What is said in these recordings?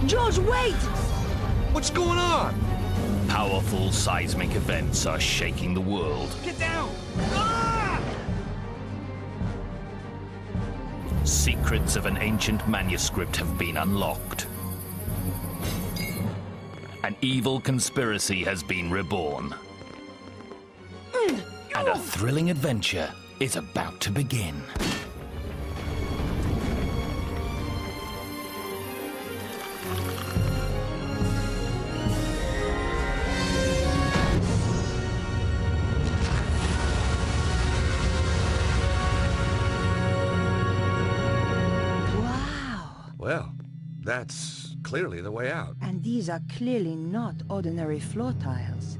George, wait! What's going on? Powerful seismic events are shaking the world. Get down! Ah! Secrets of an ancient manuscript have been unlocked. An evil conspiracy has been reborn. And a thrilling adventure is about to begin. Well, that's clearly the way out. And these are clearly not ordinary floor tiles.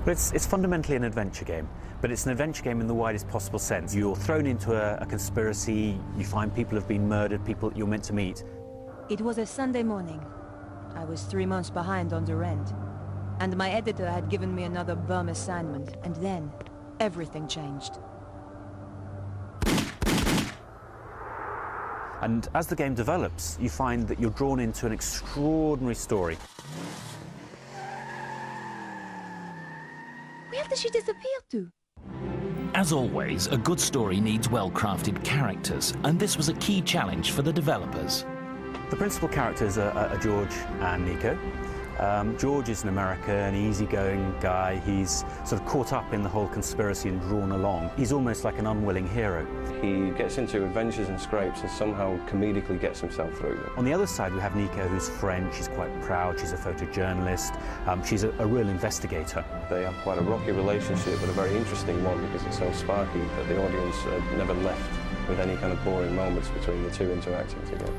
Well, it's fundamentally an adventure game, but it's an adventure game in the widest possible sense. You're thrown into a conspiracy, you find people have been murdered, people that you're meant to meet. It was a Sunday morning. I was 3 months behind on the rent. And my editor had given me another bum assignment, and then everything changed. And as the game develops, you find that you're drawn into an extraordinary story. Where did she disappear to? As always, a good story needs well-crafted characters, and this was a key challenge for the developers. The principal characters are George and Nico. George is an American, easygoing guy. He's sort of caught up in the whole conspiracy and drawn along. He's almost like an unwilling hero. He gets into adventures and scrapes and somehow comedically gets himself through them. On the other side, we have Nico, who's French. She's quite proud. She's a photojournalist. She's a real investigator. They have quite a rocky relationship, but a very interesting one because it's so sparky that the audience are never left with any kind of boring moments between the two interacting together.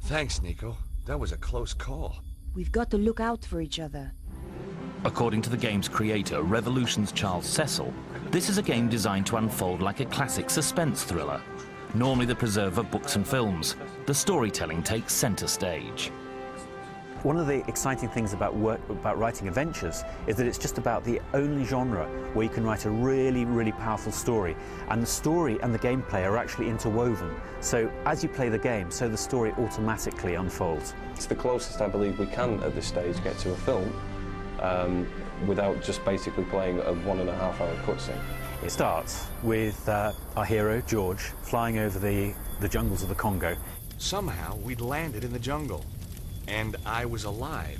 Thanks, Nico. That was a close call. We've got to look out for each other. According to the game's creator, Revolution's Charles Cecil, this is a game designed to unfold like a classic suspense thriller. Normally the preserve of books and films, the storytelling takes center stage. One of the exciting things about writing adventures is that it's just about the only genre where you can write a really, really powerful story. And the story and the gameplay are actually interwoven. So as you play the game, so the story automatically unfolds. It's the closest I believe we can at this stage get to a film without just basically playing a 1.5-hour cutscene. It starts with our hero, George, flying over the jungles of the Congo. Somehow we'd landed in the jungle. And I was alive.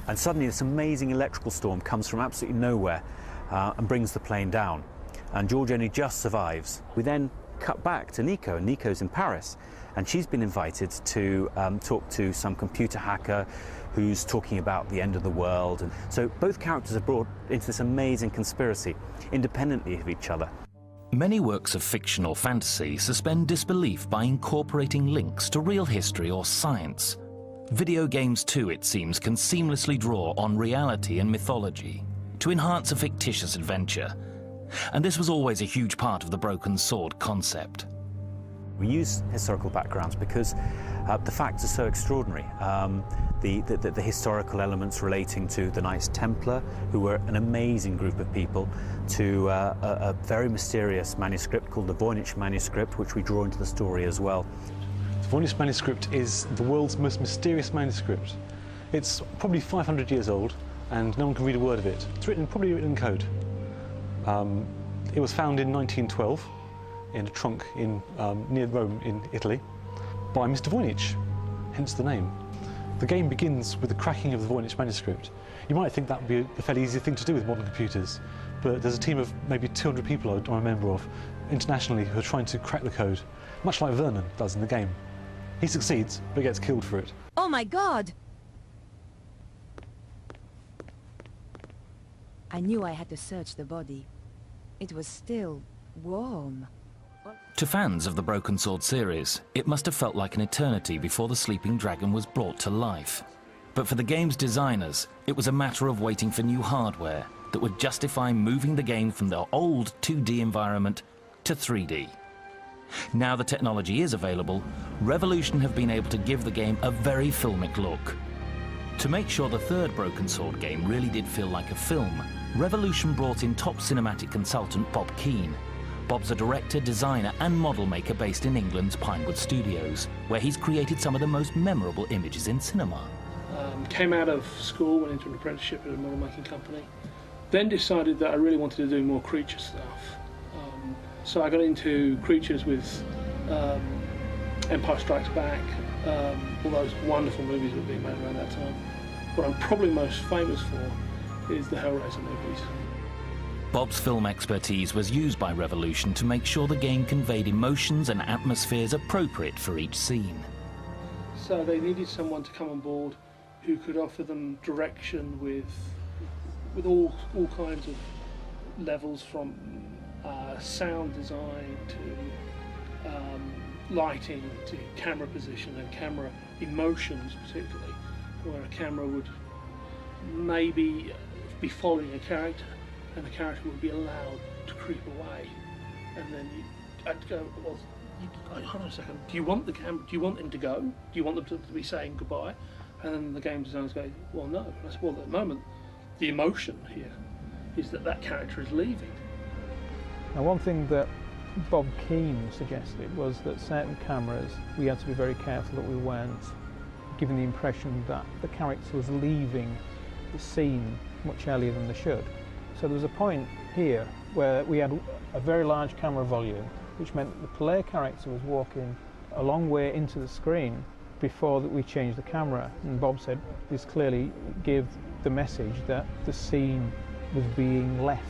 And suddenly this amazing electrical storm comes from absolutely nowhere and brings the plane down. And George only just survives. We then cut back to Nico, and Nico's in Paris. And she's been invited to talk to some computer hacker who's talking about the end of the world. And so both characters are brought into this amazing conspiracy, independently of each other. Many works of fiction or fantasy suspend disbelief by incorporating links to real history or science. Video games too, it seems, can seamlessly draw on reality and mythology to enhance a fictitious adventure. And this was always a huge part of the Broken Sword concept. We use historical backgrounds because the facts are so extraordinary. The historical elements relating to the Knights Templar, who were an amazing group of people, to a very mysterious manuscript called the Voynich manuscript, which we draw into the story as well. The Voynich manuscript is the world's most mysterious manuscript. It's probably 500 years old, and no one can read a word of it. It's probably written in code. It was found in 1912 in a trunk near Rome in Italy by Mr. Voynich, hence the name. The game begins with the cracking of the Voynich manuscript. You might think that would be a fairly easy thing to do with modern computers, but there's a team of maybe 200 people I'm a member of internationally who are trying to crack the code, much like Vernon does in the game. He succeeds, but gets killed for it. Oh my God! I knew I had to search the body. It was still warm. To fans of the Broken Sword series, it must have felt like an eternity before the sleeping dragon was brought to life. But for the game's designers, it was a matter of waiting for new hardware that would justify moving the game from the old 2D environment to 3D. Now the technology is available, Revolution have been able to give the game a very filmic look. To make sure the third Broken Sword game really did feel like a film, Revolution brought in top cinematic consultant Bob Keane, Bob's a director, designer and model maker based in England's Pinewood Studios, where he's created some of the most memorable images in cinema. Came out of school, went into an apprenticeship at a model making company, then decided that I really wanted to do more creature stuff. So I got into creatures with Empire Strikes Back, all those wonderful movies that were being made around that time. What I'm probably most famous for is the Hellraiser movies. Bob's film expertise was used by Revolution to make sure the game conveyed emotions and atmospheres appropriate for each scene. So they needed someone to come on board who could offer them direction with all kinds of levels, from sound design to lighting to camera position and camera emotions, particularly, where a camera would maybe be following a character and the character would be allowed to creep away, and then I'd go, well, hold on a second, do you want them to go? Do you want them to be saying goodbye? And then the game designers go, well, no. And I said, well, at the moment, the emotion here is that character is leaving. Now, one thing that Bob Keane suggested was that certain cameras, we had to be very careful that we weren't giving the impression that the character was leaving the scene much earlier than they should. So there was a point here where we had a very large camera volume, which meant that the player character was walking a long way into the screen before that we changed the camera. And Bob said this clearly gave the message that the scene was being left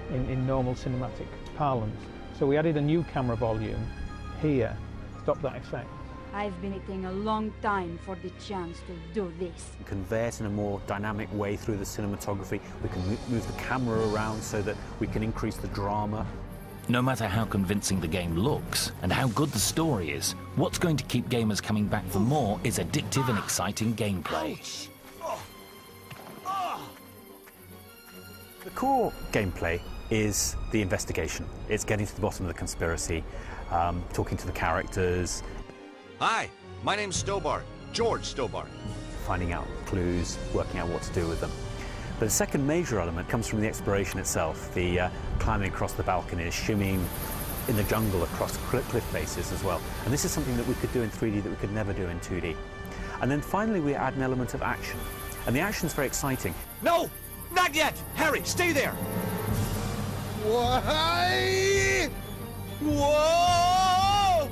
in normal cinematic parlance. So we added a new camera volume here to stop that effect. I've been waiting a long time for the chance to do this. Convey it in a more dynamic way through the cinematography. We can move the camera around so that we can increase the drama. No matter how convincing the game looks and how good the story is, what's going to keep gamers coming back for more is addictive and exciting gameplay. The core gameplay is the investigation. It's getting to the bottom of the conspiracy, talking to the characters. Hi, my name's Stobart, George Stobart. Finding out clues, working out what to do with them. But the second major element comes from the exploration itself, the climbing across the balconies, shimmying in the jungle across cliff faces as well. And this is something that we could do in 3D that we could never do in 2D. And then finally we add an element of action. And the action's very exciting. No, not yet. Harry, stay there. Why? Whoa!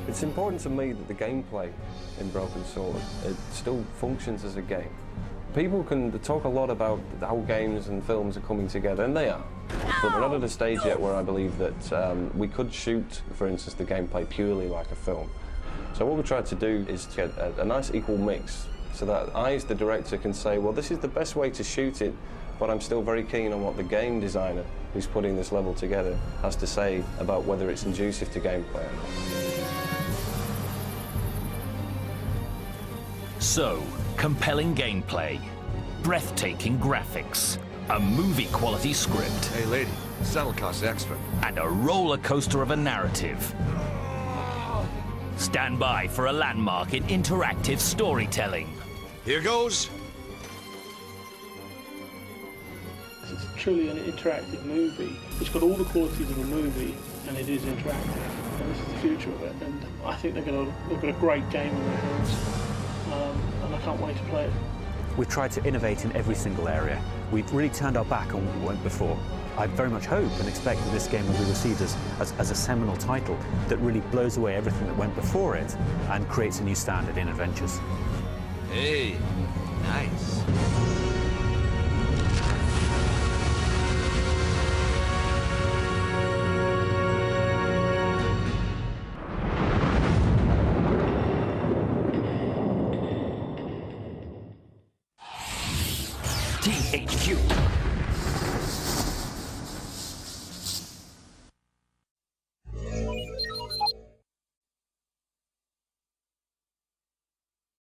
It's important to me that the gameplay in Broken Sword, it still functions as a game. People can talk a lot about how games and films are coming together, and they are. But we're not at a stage yet where I believe that we could shoot, for instance, the gameplay purely like a film. So what we tried to do is to get a nice equal mix, so that I, as the director, can say, well, this is the best way to shoot it, but I'm still very keen on what the game designer who's putting this level together has to say about whether it's conducive to gameplay or not. So, compelling gameplay, breathtaking graphics, a movie-quality script, Hey, lady, saddle costs extra. and a roller coaster of a narrative. Stand by for a landmark in interactive storytelling. Here goes. It's truly an interactive movie. It's got all the qualities of a movie, and it is interactive. And this is the future of it. And I think they've got a great game in their hands. And I can't wait to play it. We've tried to innovate in every single area. We've really turned our back on what we went before. I very much hope and expect that this game will be received as a seminal title that really blows away everything that went before it and creates a new standard in adventures. Hey, nice. THQ